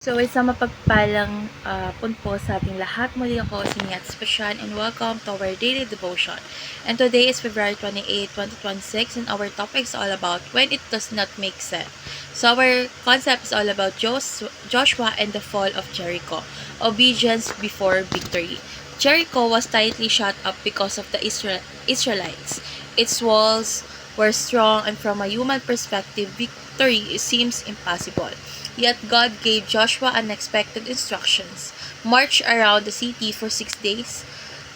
So, isang mapagpalang punpo sa ating lahat. Muli ako si Niats Pashan and welcome to our daily devotion. And today is February 28, 2026 and our topic is all about when it does not make sense. So, our concept is all about Joshua and the fall of Jericho. Obedience before victory. Jericho was tightly shut up because of the Israelites. Its walls were strong and from a human perspective, victory seems impossible. Yet God gave Joshua unexpected instructions. March around the city for 6 days,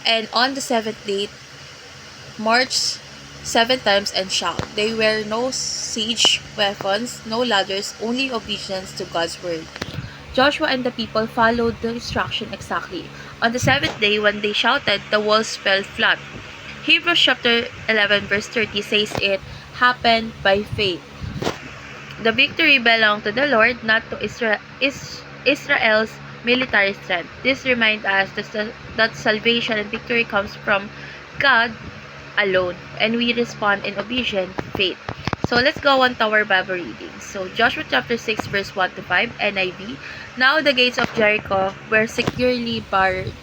and on the seventh day, march 7 times and shout. There were no siege weapons, no ladders, only obedience to God's word. Joshua and the people followed the instruction exactly. On the seventh day, when they shouted, the walls fell flat. Hebrews chapter 11 verse 30 says it happened by faith. The victory belonged to the Lord, not to Israel's military strength. This reminds us that salvation and victory comes from God alone, and we respond in obedient faith. So let's go on to our Bible reading. So Joshua chapter 6 verse 1 to 5 NIV. Now the gates of Jericho were securely barred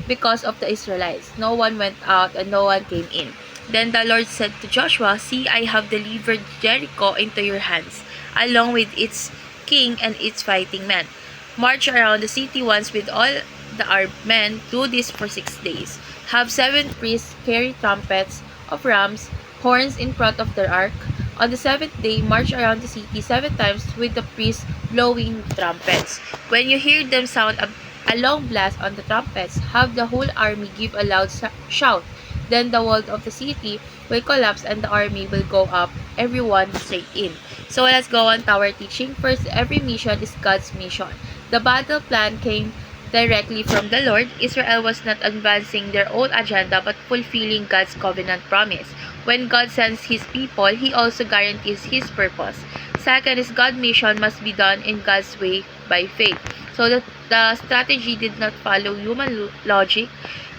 because of the Israelites. No one went out and no one came in. Then the Lord said to Joshua, "See, I have delivered Jericho into your hands, along with its king and its fighting men. March around the city once with all the armed men. Do this for 6 days. Have 7 priests carry trumpets of rams, horns in front of their ark. On the seventh day, march around the city 7 times with the priests blowing trumpets. When you hear them sound a long blast on the trumpets, have the whole army give a loud shout. Then the wall of the city will collapse and the army will go up, everyone straight in." So let's go on to our teaching. First, every mission is God's mission. The battle plan came directly from the Lord. Israel was not advancing their own agenda but fulfilling God's covenant promise. When God sends His people, He also guarantees His purpose. Second is God's mission must be done in God's way by faith. So the strategy did not follow human logic.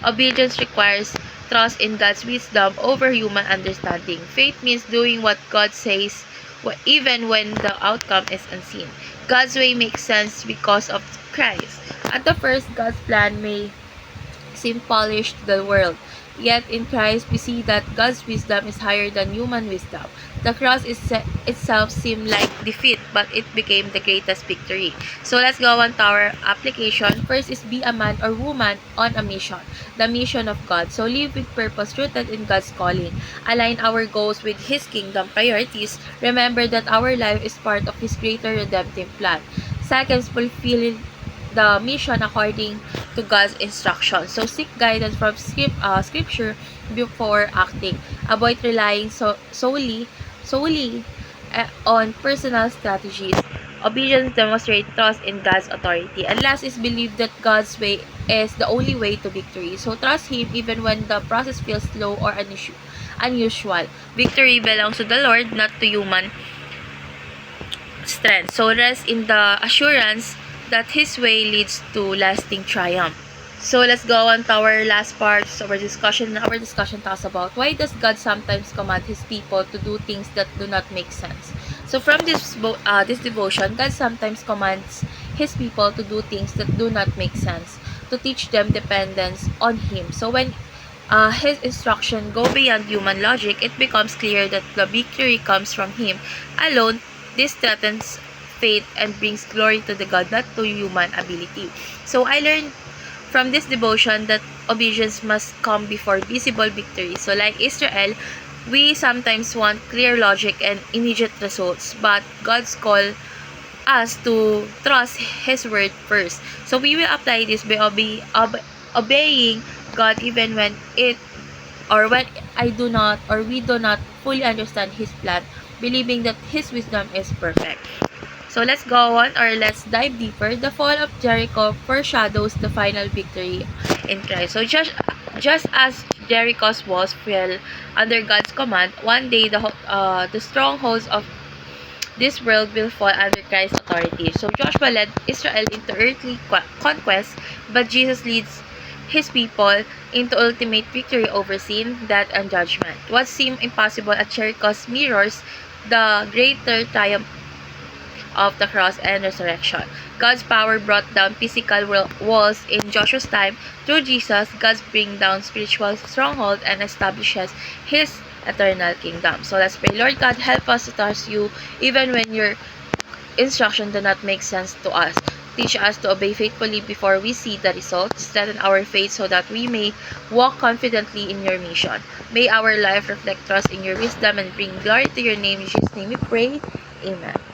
Obedience requires trust in God's wisdom over human understanding. Faith means doing what God says even when the outcome is unseen. God's way makes sense because of Christ. At the first, God's plan may seem polished to the world. Yet in Christ, we see that God's wisdom is higher than human wisdom. The cross itself seemed like defeat, but it became the greatest victory. So let's go on to our application. First is be a man or woman on a mission, the mission of God. So live with purpose rooted in God's calling. Align our goals with His kingdom priorities. Remember that our life is part of His greater redemptive plan. Second, fulfill the mission according to God's instructions. So seek guidance from scripture before acting. Avoid relying solely on personal strategies. Obedience demonstrates trust in God's authority. And last is believe that God's way is the only way to victory. So trust Him even when the process feels slow or unusual. Victory belongs to the Lord, not to human strength. So rest in the assurance that His way leads to lasting triumph. So let's go on to our last part of our discussion. Our discussion talks about why does God sometimes command His people to do things that do not make sense. So from this devotion, God sometimes commands His people to do things that do not make sense, to teach them dependence on Him. So when His instruction go beyond human logic, it becomes clear that the victory comes from Him alone. This threatens faith and brings glory to the God, not to human ability. So I learned from this devotion that obedience must come before visible victory. So like Israel, we sometimes want clear logic and immediate results, but God's call us to trust His word first. So we will apply this by obeying God even when we do not fully understand His plan, believing that His wisdom is perfect. So let's go on or let's dive deeper. The fall of Jericho foreshadows the final victory in Christ. So just as Jericho's walls fell under God's command, one day the strongholds of this world will fall under Christ's authority. So Joshua led Israel into earthly conquest, but Jesus leads His people into ultimate victory over sin, death, and judgment. What seemed impossible at Jericho's mirrors the greater triumph of the cross and resurrection. God's power brought down physical walls in Joshua's time. Through Jesus, God brings down spiritual stronghold and establishes His eternal kingdom. So let's pray. Lord God, help us to trust You even when your instruction do not make sense to us. Teach us to obey faithfully before we see the results. Strengthen our faith so that we may walk confidently in Your mission. May our life reflect trust in Your wisdom and bring glory to Your name. In Jesus' name we pray. Amen.